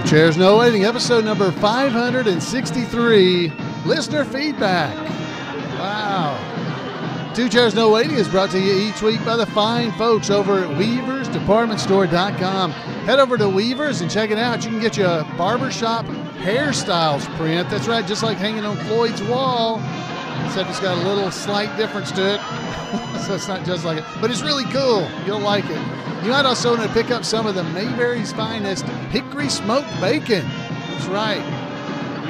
Chairs No Waiting, episode number 563, listener feedback. Wow. Two Chairs No Waiting is brought to you each week by the fine folks over at weaversdepartmentstore.com. Head over to Weavers and check it out. You can get you a barbershop hairstyles print. That's right, just like hanging on Floyd's wall, except it's got a little slight difference to it. So it's not just like it, but it's really cool. You'll like it. You might also want to pick up some of the Mayberry's finest hickory smoked bacon. That's right.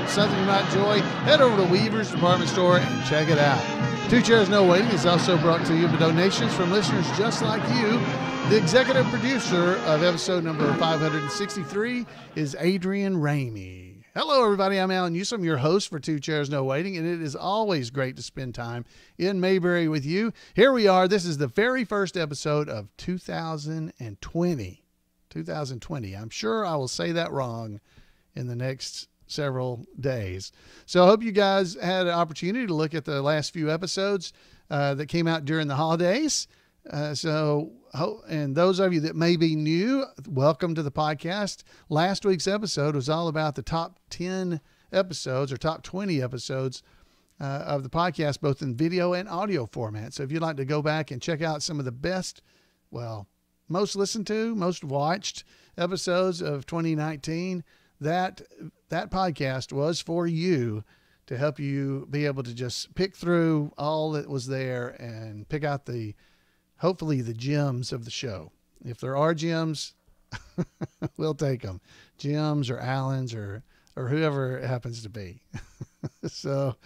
Something you might enjoy. Head over to Weaver's Department Store and check it out. Two Chairs No Waiting is also brought to you by donations from listeners just like you. The executive producer of episode number 563 is Adrian Ramey. Hello, everybody. I'm Alan Newsom, your host for Two Chairs No Waiting, and it is always great to spend time in Mayberry with you. Here we are. This is the very first episode of 2020. 2020. I'm sure I will say that wrong in the next several days. So I hope you guys had an opportunity to look at the last few episodes that came out during the holidays. And those of you that may be new, welcome to the podcast. Last week's episode was all about the top 10 episodes or top 20 episodes of the podcast, both in video and audio format. So if you'd like to go back and check out some of the best, most listened to, most watched episodes of 2019, that podcast was for you to help you be able to just pick through all that was there and pick out hopefully the gems of the show. If there are gems, we'll take them. Gems or Allens or whoever it happens to be. So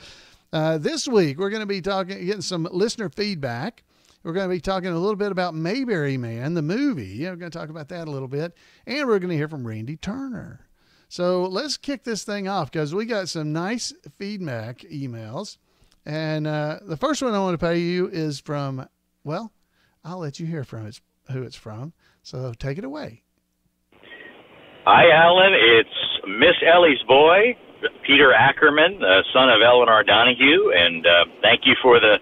this week we're going to be getting some listener feedback. We're going to be talking a little bit about Mayberry Man, the movie. Yeah, we're going to talk about that a little bit. And we're going to hear from Randy Turner. So let's kick this thing off because we got some nice feedback emails. And the first one I want to pay you is from, I'll let you hear from who it's from. So take it away. Hi, Alan. It's Miss Ellies Boy, Peter Ackerman, son of Eleanor Donahue. And thank you for the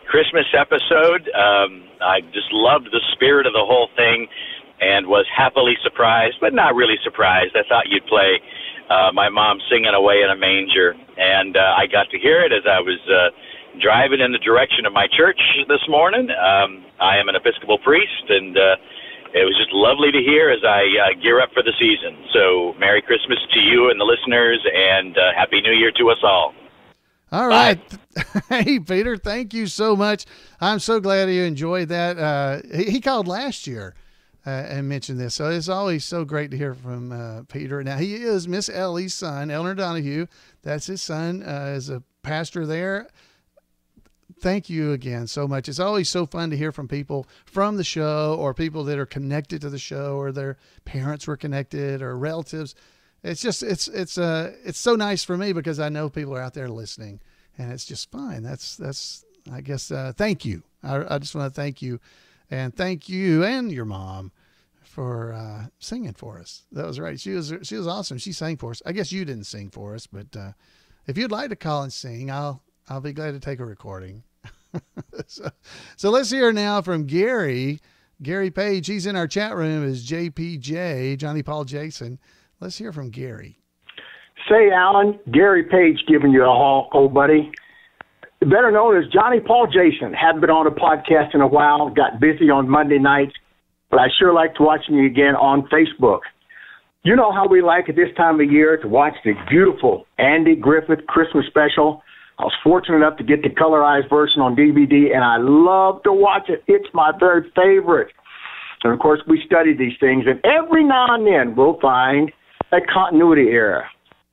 Christmas episode. I just loved the spirit of the whole thing and was happily surprised, but not really surprised. I thought you'd play my mom singing away in a manger. And I got to hear it as I was driving in the direction of my church this morning. I am an Episcopal priest, and it was just lovely to hear as I gear up for the season. So Merry Christmas to you and the listeners, and Happy New Year to us all. All right. Hey, Peter, thank you so much. I'm so glad you enjoyed that. He called last year and mentioned this. So it's always so great to hear from Peter. Now, he is Miss Ellie's son, Eleanor Donahue. That's his son, as a pastor there. Thank you again so much. It's always so fun to hear from people from the show or people that are connected to the show or their parents were connected or relatives. It's just, it's so nice for me because I know people are out there listening and it's just fun. That's, I guess, thank you. I just want to thank you and your mom for singing for us. That was right. She was awesome. She sang for us. I guess you didn't sing for us, but if you'd like to call and sing, I'll be glad to take a recording. So let's hear now from Gary Page. He's in our chat room as JPJ, Johnny Paul Jason. Let's hear from Gary. Say, Alan, Gary Page giving you a call, old buddy. Better known as Johnny Paul Jason. Hadn't been on a podcast in a while. Got busy on Monday nights, but I sure liked watching you again on Facebook. You know how we like at this time of year to watch the beautiful Andy Griffith Christmas special. I was fortunate enough to get the colorized version on DVD, and I love to watch it. It's my very favorite. And, of course, we study these things, and every now and then we'll find a continuity error.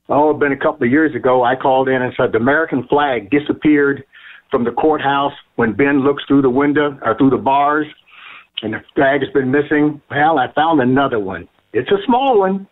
Oh, it's been a couple of years ago, I called in and said the American flag disappeared from the courthouse when Ben looks through the window or through the bars, and the flag has been missing. Well, I found another one. It's a small one,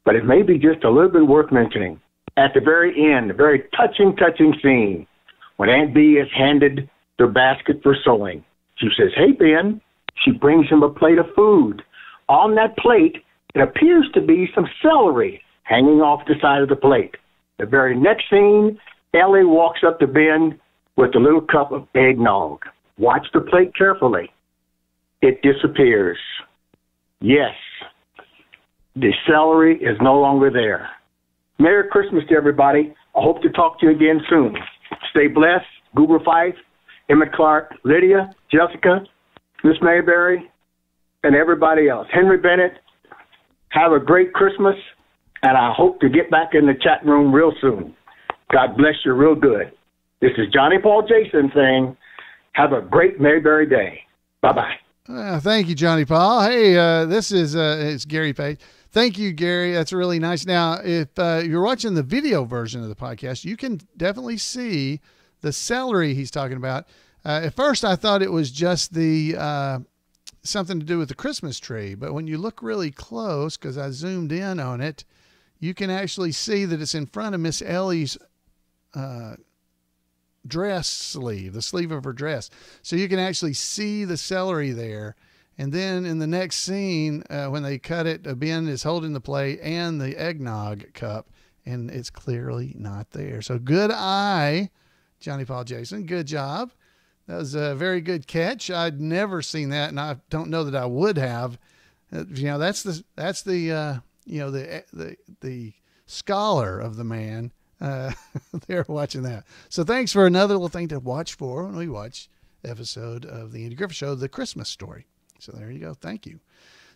but it may be just a little bit worth mentioning. At the very end, a very touching scene, when Aunt Bee is handed the basket for sewing. She says, "Hey, Ben." She brings him a plate of food. On that plate, it appears to be some celery hanging off the side of the plate. The very next scene, Ellie walks up to Ben with a little cup of eggnog. Watch the plate carefully. It disappears. Yes, The celery is no longer there. Merry Christmas to everybody. I hope to talk to you again soon. Stay blessed. Goober Fife, Emmett Clark, Lydia, Jessica, Miss Mayberry, and everybody else. Henry Bennett, have a great Christmas, and I hope to get back in the chat room real soon. God bless you real good. This is Johnny Paul Jason saying, have a great Mayberry day. Bye-bye. Thank you, Johnny Paul. Hey, this is it's Gary Page. Thank you, Gary. That's really nice. Now, if you're watching the video version of the podcast, you can definitely see the celery he's talking about. At first, I thought it was just the something to do with the Christmas tree, but when you look really close, because I zoomed in on it, you can actually see that it's in front of Miss Ellie's dress sleeve, the sleeve of her dress. So you can actually see the celery there. And then in the next scene, when they cut it, Ben is holding the plate and the eggnog cup, and it's clearly not there. So good eye, Johnny Paul Jason. Good job. That was a very good catch. I'd never seen that, and I don't know that I would have. That's the scholar of the man. They're watching that. So thanks for another little thing to watch for when we watch episode of the Andy Griffith Show, The Christmas Story. So there you go. Thank you.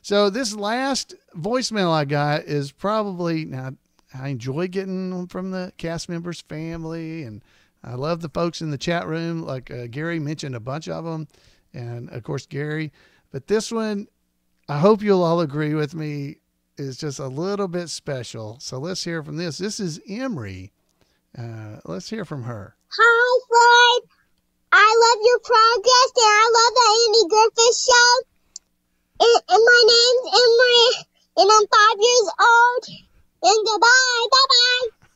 So this last voicemail I got is probably, now I enjoy getting them from the cast members' family, and I love the folks in the chat room. Like Gary mentioned a bunch of them, and of course Gary, but this one, I hope you'll all agree with me, is just a little bit special. So let's hear from this. This is Emery. Let's hear from her. Hi, Floyd. I love your progress, and I love the Andy Griffith Show. And my name's Emery, and I'm 5 years old. And goodbye.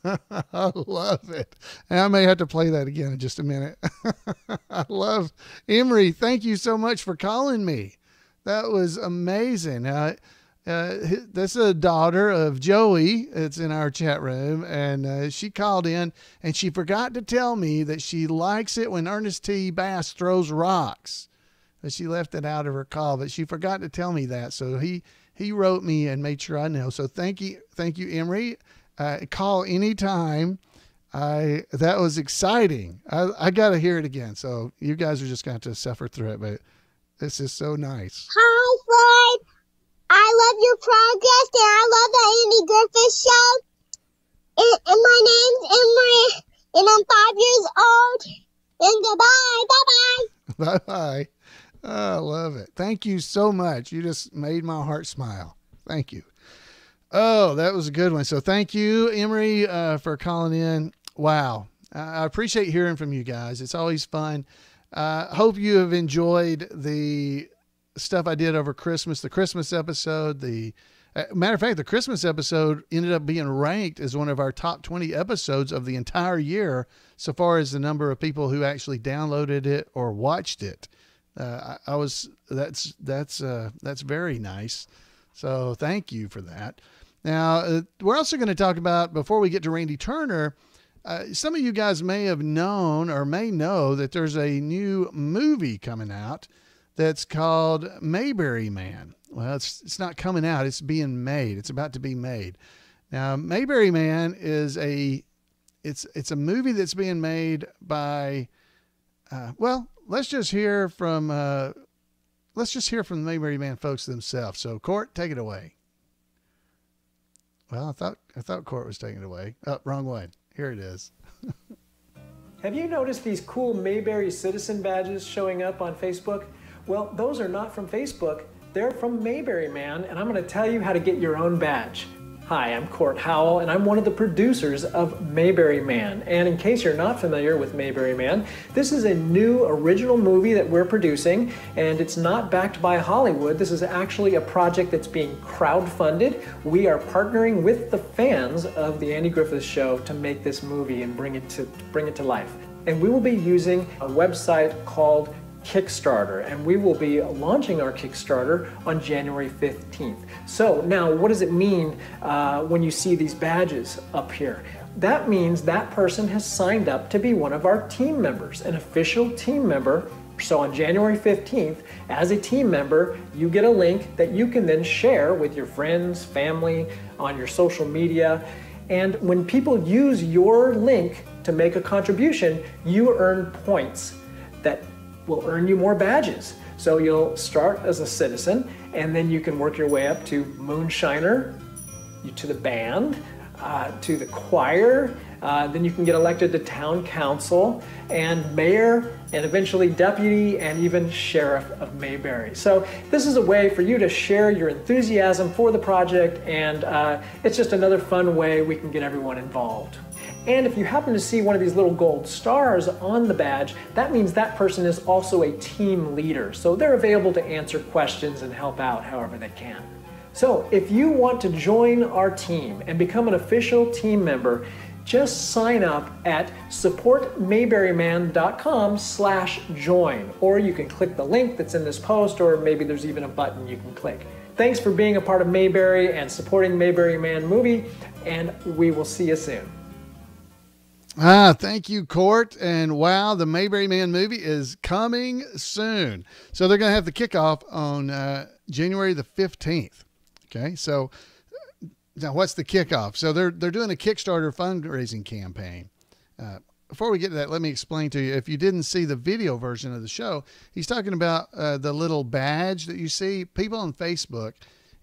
Bye-bye. I love it. And I may have to play that again in just a minute. I love Emery. Thank you so much for calling me. That was amazing. This is a daughter of Joey. It's in our chat room, and she called in, and she forgot to tell me that she likes it when Ernest T. Bass throws rocks. But she left it out of her call, but she forgot to tell me that. So he wrote me and made sure I know. So thank you, Emery. Call anytime. That was exciting. I got to hear it again. So you guys are just going to suffer through it, but this is so nice. Hi, Floyd. I love your progress, and I love the Andy Griffith Show. And my name's Emery, and I'm 5 years old. And goodbye. Bye-bye. Bye-bye. I love it. Thank you so much. You just made my heart smile. Thank you. Oh, that was a good one. So thank you, Emery, for calling in. Wow. I appreciate hearing from you guys. It's always fun. Hope you have enjoyed the stuff I did over Christmas, the Christmas episode. Matter of fact, the Christmas episode ended up being ranked as one of our top 20 episodes of the entire year, so far as the number of people who actually downloaded it or watched it. That's very nice. So thank you for that. Now, we're also going to talk about, before we get to Randy Turner, some of you guys may have known or may know that there's a new movie coming out that's called Mayberry Man. Well, it's not coming out. It's being made. It's about to be made. Now, Mayberry Man is it's a movie that's being made by, let's just hear from the Mayberry Man folks themselves. So, Court, take it away. Well, I thought Court was taking it away. Oh, wrong one. Here it is. Have you noticed these cool Mayberry citizen badges showing up on Facebook? Well, those are not from Facebook. They're from Mayberry Man, and I'm going to tell you how to get your own badge. Hi, I'm Court Howell, and I'm one of the producers of Mayberry Man. And in case you're not familiar with Mayberry Man, this is a new original movie that we're producing, and it's not backed by Hollywood. This is actually a project that's being crowdfunded. We are partnering with the fans of The Andy Griffith Show to make this movie and bring it to life. And we will be using a website called Kickstarter, and we will be launching our Kickstarter on January 15th. So now, what does it mean when you see these badges up here? That means that person has signed up to be one of our team members, an official team member So on January 15th, as a team member, you get a link that you can then share with your friends, family, on your social media. And when people use your link to make a contribution, you earn points that will earn you more badges. So you'll start as a citizen, and then you can work your way up to Moonshiner, to the band, to the choir, then you can get elected to town council and mayor and eventually deputy and even sheriff of Mayberry. So this is a way for you to share your enthusiasm for the project, and it's just another fun way we can get everyone involved. And if you happen to see one of these little gold stars on the badge, that means that person is also a team leader. So they're available to answer questions and help out however they can. So if you want to join our team and become an official team member, just sign up at supportmayberryman.com/join, or you can click the link that's in this post, or maybe there's even a button you can click. Thanks for being a part of Mayberry and supporting Mayberry Man Movie, and we will see you soon. Thank you, Court. And wow, the Mayberry Man movie is coming soon. So they're going to have the kickoff on January the 15th. Okay, so now what's the kickoff? So they're doing a Kickstarter fundraising campaign. Before we get to that, let me explain to you. If you didn't see the video version of the show, he's talking about the little badge that you see. People on Facebook,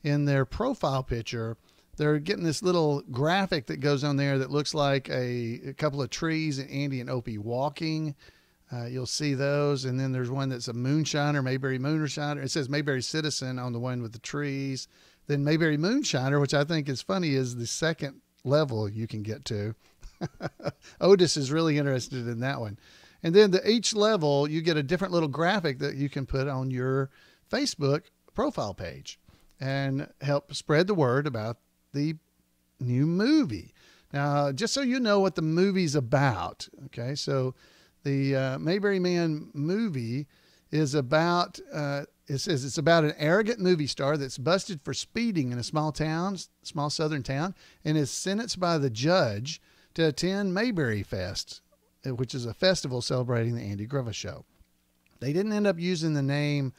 in their profile picture, they're getting this little graphic that goes on there that looks like a couple of trees and Andy and Opie walking. You'll see those. And then there's one that's a moonshiner, Mayberry Moonshiner. It says Mayberry Citizen on the one with the trees. Then Mayberry Moonshiner, which I think is funny, is the second level you can get to. Otis is really interested in that one. And then each level, you get a different little graphic that you can put on your Facebook profile page and help spread the word about the new movie. Now, just so you know what the movie's about, okay, so the Mayberry Man Movie is about, it says it's about an arrogant movie star that's busted for speeding in a small southern town, and is sentenced by the judge to attend Mayberry Fest, which is a festival celebrating the Andy Griffith Show. They didn't end up using the name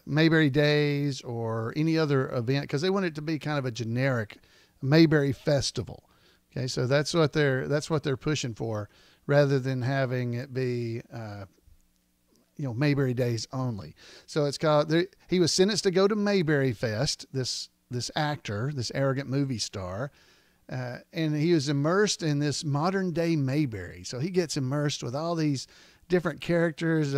Mayberry Days or any other event because they want it to be kind of a generic Mayberry Festival. Okay, so that's what they're pushing for, rather than having it be Mayberry Days only. So it's called. He was sentenced to go to Mayberry Fest. This actor, this arrogant movie star. And he was immersed in this modern day Mayberry. So he gets immersed with all these different characters,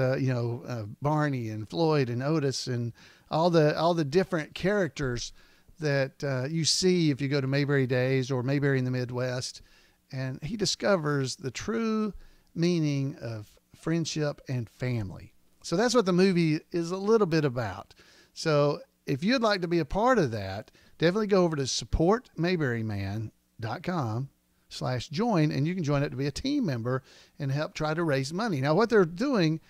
Barney and Floyd and Otis and all the different characters that you see if you go to Mayberry Days or Mayberry in the Midwest. And he discovers the true meaning of friendship and family. So that's what the movie is a little bit about. So if you'd like to be a part of that, definitely go over to supportmayberryman.com/join, and you can join it to be a team member and help try to raise money. Now, what they're doing,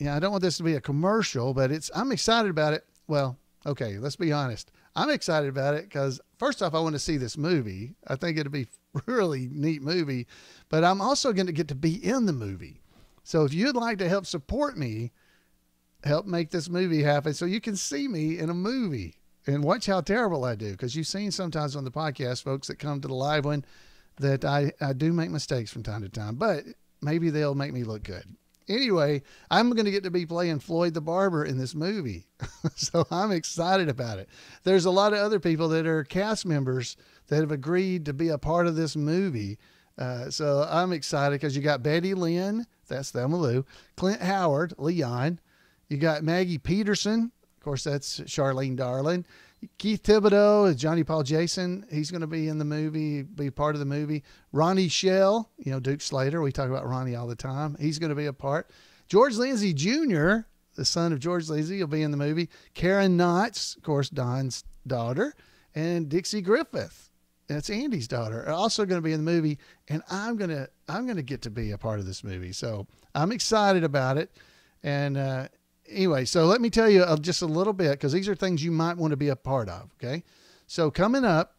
I don't want this to be a commercial, but I'm excited about it. Well, okay, let's be honest. I'm excited about it because, first off, I want to see this movie. I think it'll be a really neat movie, but I'm also going to get to be in the movie. So if you'd like to help support me, help make this movie happen so you can see me in a movie and watch how terrible I do. Because you've seen sometimes on the podcast, folks that come to the live one, that I do make mistakes from time to time, but maybe they'll make me look good. Anyway, I'm going to get to be playing Floyd the Barber in this movie. So I'm excited about it. There's a lot of other people that are cast members that have agreed to be a part of this movie. So I'm excited because you got Betty Lynn, that's Thelma Lou, Clint Howard, Leon. You got Maggie Peterson. Of course, that's Charlene Darlin. Keith Thibodeau is Johnny Paul Jason. He's going to be in the movie, be part of the movie. Ronnie Shell, Duke Slater. We talk about Ronnie all the time. He's going to be a part. George Lindsay Jr., the son of George Lindsay, will be in the movie. Karen Knotts, of course, Don's daughter. And Dixie Griffith, that's Andy's daughter, are also going to be in the movie. And I'm going to get to be a part of this movie. So I'm excited about it. And, anyway, so let me tell you just a little bit, because these are things you might want to be a part of. Okay. So coming up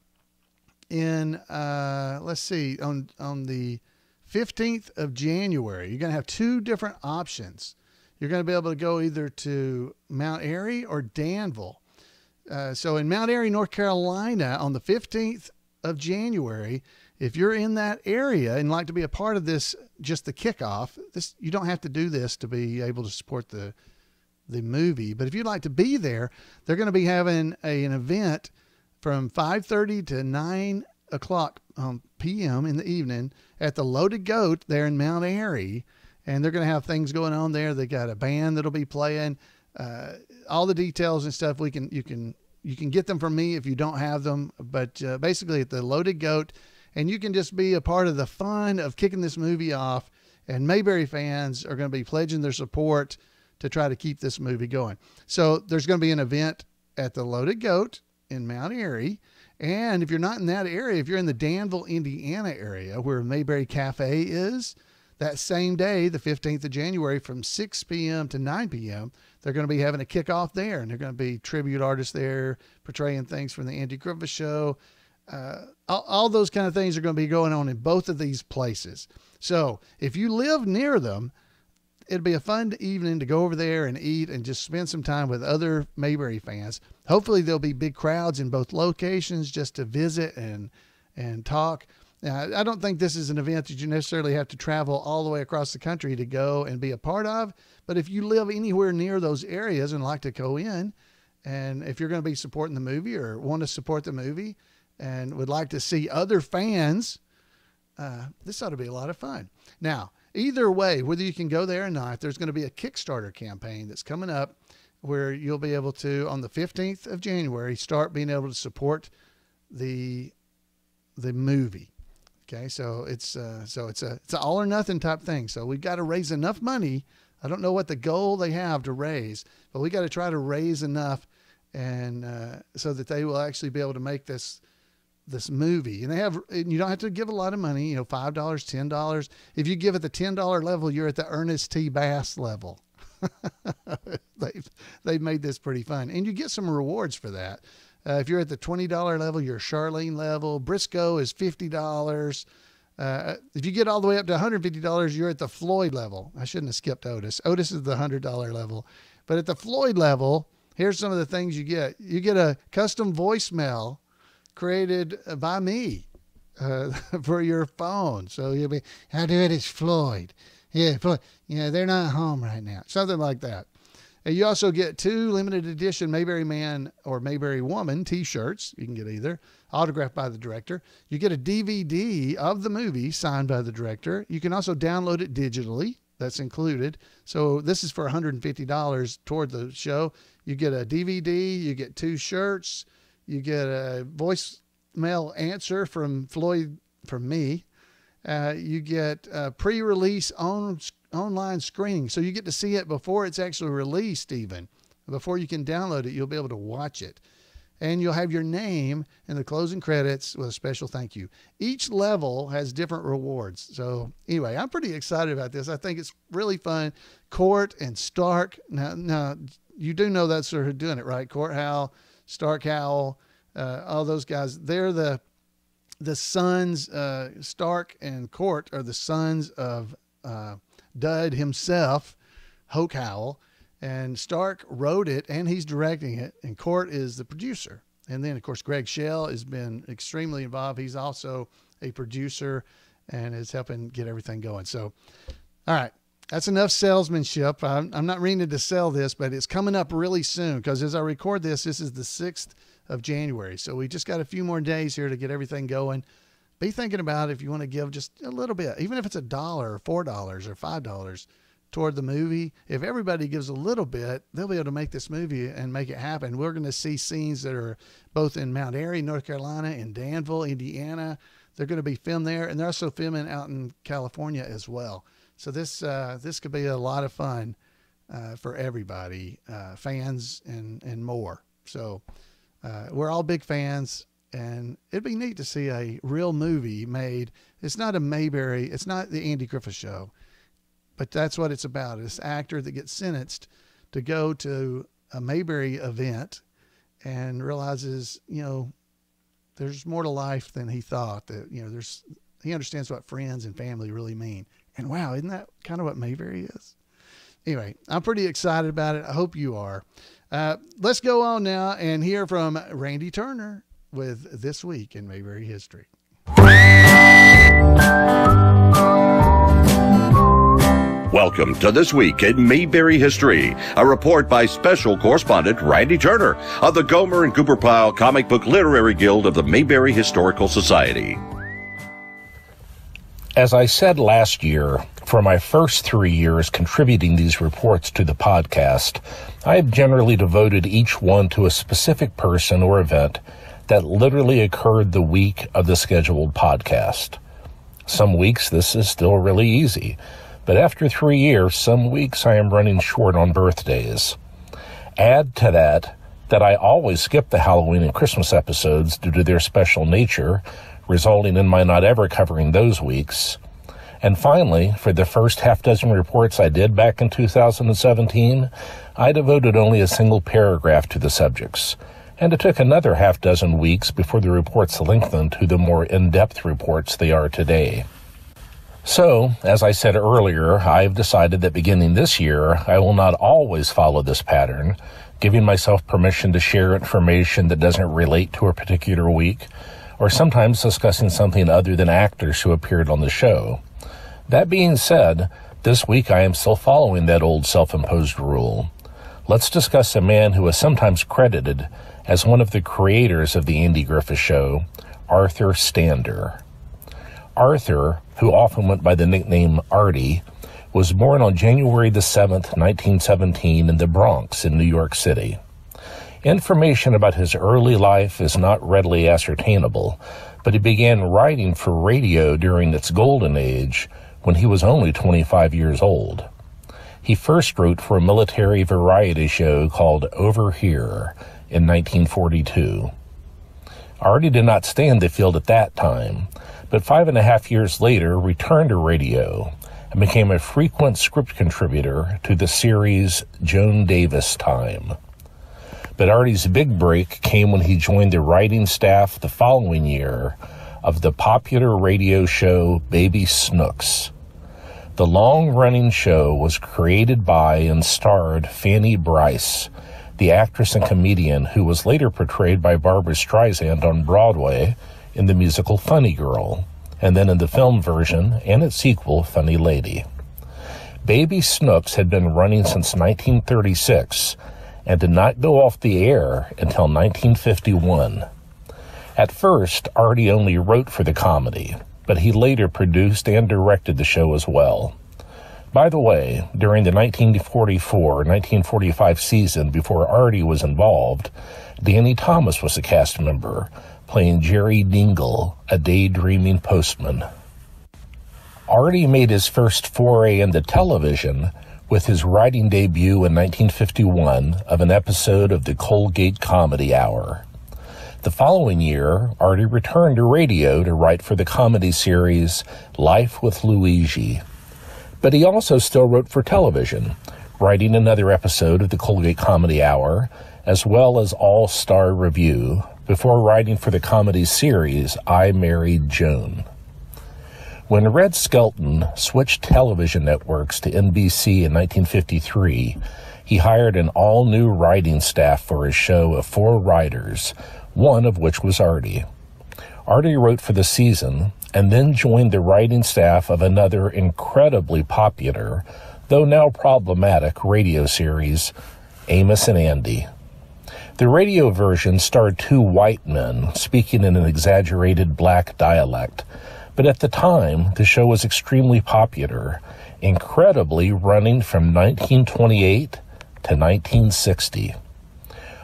in, let's see, on the 15th of January, you're going to have two different options. you're going to be able to go either to Mount Airy or Danville. So in Mount Airy, North Carolina, on the 15th of January, if you're in that area and like to be a part of this, just the kickoff, you don't have to do this to be able to support the movie. But if you'd like to be there, they're going to be having an event from 5:30 to 9 o'clock p.m. in the evening at the Loaded Goat there in Mount Airy. And they're going to have things going on there. They got a band that'll be playing. All the details and stuff you can get them from me if you don't have them. But basically at the Loaded Goat, and you can just be a part of the fun of kicking this movie off. And Mayberry fans are going to be pledging their support to try to keep this movie going. So there's going to be an event at the Loaded Goat in Mount Airy. And if you're not in that area, if you're in the Danville, Indiana area where Mayberry Cafe is, that same day, the 15th of January, from 6 p.m. to 9 p.m., they're going to be having a kickoff there, and they're going to be tribute artists there portraying things from the Andy Griffith Show. All those kind of things are going to be going on in both of these places. So if you live near them, it'd be a fun evening to go over there and eat and just spend some time with other Mayberry fans. Hopefully there'll be big crowds in both locations just to visit and talk. Now, I don't think this is an event that you necessarily have to travel all the way across the country to go and be a part of. But if you live anywhere near those areas and like to go in, and if you're going to be supporting the movie or want to support the movie and would like to see other fans, this ought to be a lot of fun. Now, either way, whether you can go there or not, there's going to be a Kickstarter campaign that's coming up where you'll be able to, on the 15th of January, start being able to support the movie. Okay, so it's an all or nothing type thing. So we've got to raise enough money. I don't know what the goal they have to raise, but we got to try to raise enough, and so that they will actually be able to make this movie. And you don't have to give a lot of money. $5, $10. If you give at the $10 level, you're at the Ernest T. Bass level. They've made this pretty fun, and you get some rewards for that. If you're at the $20 level, you're Charlene level. Briscoe is $50. If you get all the way up to $150, you're at the Floyd level. I shouldn't have skipped Otis. Otis is the $100 level. But at the Floyd level, here's some of the things you get. You get a custom voicemail created by me for your phone. So you'll be, I do it as Floyd. Yeah, Floyd. Yeah, they're not home right now. Something like that. And you also get 2 limited edition Mayberry Man or Mayberry Woman t-shirts. You can get either, autographed by the director. You get a DVD of the movie signed by the director. You can also download it digitally. That's included. So this is for $150 toward the show. You get a DVD, you get 2 shirts, you get a voicemail answer from Floyd, from me. You get a pre-release online screening. So you get to see it before it's actually released, even before you can download it. You'll be able to watch it, and you'll have your name in the closing credits with a special thank you. Each level has different rewards. So anyway, I'm pretty excited about this. I think it's really fun. Court and Stark. Now you do know that's who are doing it, right? Court Howell, Stark Howell, all those guys. They're the sons. Stark and Court are the sons of Dud himself, Hoke Howell, and Stark wrote it and he's directing it, and Court is the producer. And then of course Greg Schell has been extremely involved. He's also a producer and is helping get everything going. So, all right, that's enough salesmanship. I'm not reading to sell this, but it's coming up really soon, because as I record this is the 6th of January. So we just got a few more days here to get everything going. Be thinking about if you want to give just a little bit, even if it's $1 or $4 or $5 toward the movie. If everybody gives a little bit, they'll be able to make this movie and make it happen. We're going to see scenes that are both in Mount Airy, North Carolina, and Danville, Indiana. They're going to be filmed there, and they're also filming out in California as well. So this could be a lot of fun for everybody, fans and more. So we're all big fans. And it'd be neat to see a real movie made. It's not a Mayberry. It's not the Andy Griffith Show, but that's what it's about. This actor that gets sentenced to go to a Mayberry event and realizes, there's more to life than he thought. That, he understands what friends and family really mean. And wow, isn't that kind of what Mayberry is? Anyway, I'm pretty excited about it. I hope you are. Let's go on now and hear from Randy Turner with This Week in Mayberry History. Welcome to This Week in Mayberry History, a report by special correspondent Randy Turner of the Gomer and Cooper Pyle Comic Book Literary Guild of the Mayberry Historical Society. As I said last year, for my first 3 years contributing these reports to the podcast, I have generally devoted each one to a specific person or event that literally occurred the week of the scheduled podcast. Some weeks this is still really easy, but after 3 years, some weeks I am running short on birthdays. Add to that I always skip the Halloween and Christmas episodes due to their special nature, resulting in my not ever covering those weeks. And finally, for the first half dozen reports I did back in 2017, I devoted only a single paragraph to the subjects. And it took another half dozen weeks before the reports lengthened to the more in-depth reports they are today. So, as I said earlier, I've decided that beginning this year, I will not always follow this pattern, giving myself permission to share information that doesn't relate to a particular week, or sometimes discussing something other than actors who appeared on the show. That being said, this week I am still following that old self-imposed rule. Let's discuss a man who is sometimes credited as one of the creators of the Andy Griffith Show, Arthur Stander. Arthur, who often went by the nickname Artie, was born on January the 7th, 1917 in the Bronx in New York City. Information about his early life is not readily ascertainable, but he began writing for radio during its golden age when he was only 25 years old. He first wrote for a military variety show called Over Here in 1942. Artie did not stay in the field at that time, but 5.5 years later returned to radio and became a frequent script contributor to the series Joan Davis Time. But Artie's big break came when he joined the writing staff the following year of the popular radio show Baby Snooks. The long-running show was created by and starred Fanny Brice, the actress and comedian who was later portrayed by Barbra Streisand on Broadway in the musical Funny Girl, and then in the film version and its sequel, Funny Lady. Baby Snooks had been running since 1936 and did not go off the air until 1951. At first, Artie only wrote for the comedy, but he later produced and directed the show as well. By the way, during the 1944-1945 season before Artie was involved, Danny Thomas was a cast member, playing Jerry Dingle, a daydreaming postman. Artie made his first foray into television with his writing debut in 1951 of an episode of the Colgate Comedy Hour. The following year, Artie returned to radio to write for the comedy series Life with Luigi. But he also still wrote for television, writing another episode of the Colgate Comedy Hour, as well as All-Star Review, before writing for the comedy series I Married Joan. When Red Skelton switched television networks to NBC in 1953, he hired an all-new writing staff for his show of 4 writers, one of which was Artie. Artie wrote for the season and then joined the writing staff of another incredibly popular, though now problematic, radio series, Amos and Andy. The radio version starred 2 white men speaking in an exaggerated black dialect, but at the time, the show was extremely popular, incredibly running from 1928 to 1960.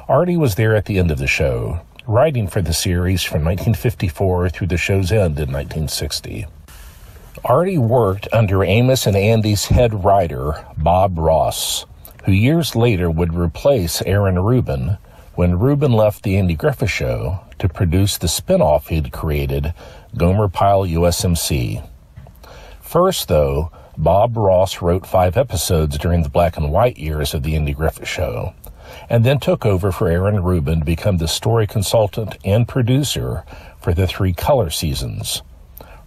Artie was there at the end of the show, writing for the series from 1954 through the show's end in 1960. Artie worked under Amos and Andy's head writer, Bob Ross, who years later would replace Aaron Rubin when Rubin left the Andy Griffith Show to produce the spin-off he'd created, Gomer Pyle USMC. First, though, Bob Ross wrote 5 episodes during the black and white years of the Andy Griffith Show, and then took over for Aaron Rubin to become the story consultant and producer for the 3 color seasons.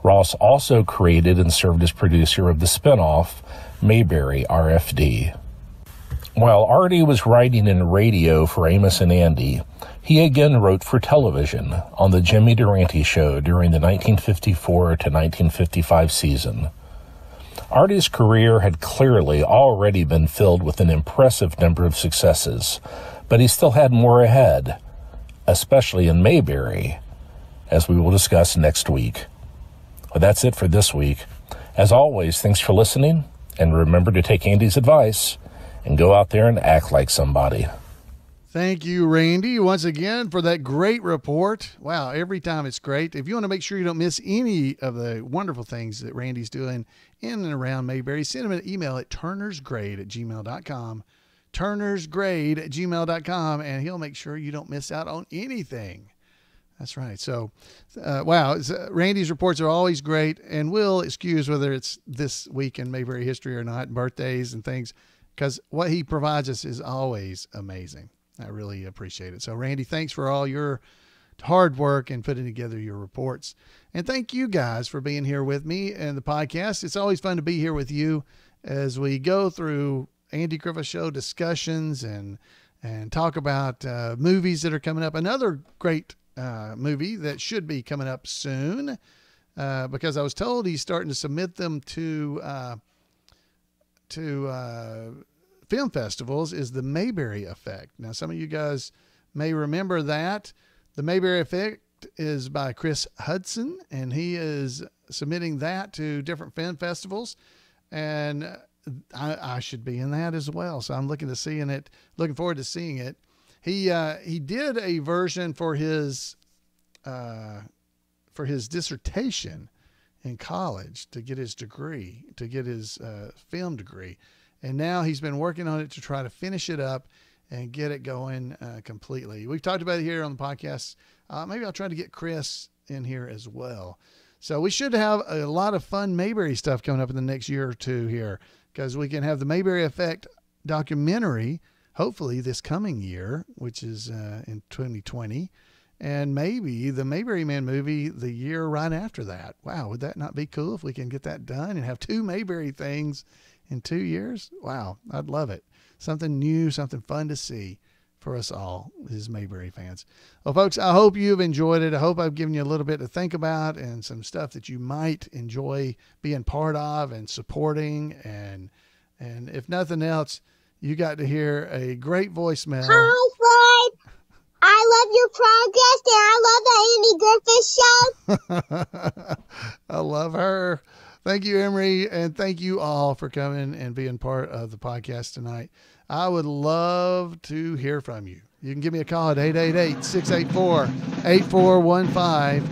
Ross also created and served as producer of the spin-off Mayberry RFD. While Artie was writing in radio for Amos and Andy, he again wrote for television on the Jimmy Durante Show during the 1954 to 1955 season. Artie's career had clearly already been filled with an impressive number of successes, but he still had more ahead, especially in Mayberry, as we will discuss next week. Well, that's it for this week. As always, thanks for listening, and remember to take Andy's advice and go out there and act like somebody. Thank you, Randy, once again for that great report. Wow, every time it's great. If you want to make sure you don't miss any of the wonderful things that Randy's doing in and around Mayberry, send him an email at turnersgrade@gmail.com, turnersgrade@gmail.com, and he'll make sure you don't miss out on anything. That's right. So, wow, Randy's reports are always great, and we'll excuse whether it's this week in Mayberry history or not, birthdays and things, because what he provides us is always amazing. I really appreciate it. So, Randy, thanks for all your hard work in putting together your reports. And thank you guys for being here with me and the podcast. It's always fun to be here with you as we go through Andy Griffith Show discussions and talk about movies that are coming up. Another great movie that should be coming up soon because I was told he's starting to submit them to film festivals is The Mayberry Effect. Now, some of you guys may remember that. The Mayberry Effect is by Chris Hudson, and he is submitting that to different film festivals, and I should be in that as well. So I'm looking forward to seeing it. He did a version for his dissertation in college to get his degree, to get his film degree. And now he's been working on it to try to finish it up and get it going completely. We've talked about it here on the podcast. Maybe I'll try to get Chris in here as well. So we should have a lot of fun Mayberry stuff coming up in the next year or two here, because we can have the Mayberry Effect documentary, hopefully this coming year, which is in 2020. And maybe the Mayberry Man movie the year right after that. Wow, would that not be cool if we can get that done and have two Mayberry things in 2 years? Wow, I'd love it. Something new, something fun to see for us all as Mayberry fans. Well, folks, I hope you've enjoyed it. I hope I've given you a little bit to think about and some stuff that you might enjoy being part of and supporting. And if nothing else, you got to hear a great voicemail. Hi, Floyd. I love your progress, and I love the Andy Griffith Show. I love her. Thank you, Emery, and thank you all for coming and being part of the podcast tonight. I would love to hear from you. You can give me a call at 888-684-8415,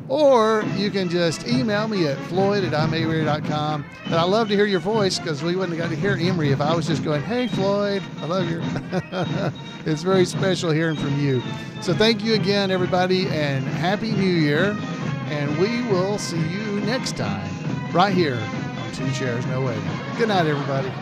or you can just email me at floyd@imayberry.com. But I love to hear your voice, because we wouldn't have got to hear Emery if I was just going, "Hey, Floyd, I love you." It's very special hearing from you. So thank you again, everybody, and Happy New Year. And we will see you next time right here on Two Chairs No Waiting. Good night, everybody.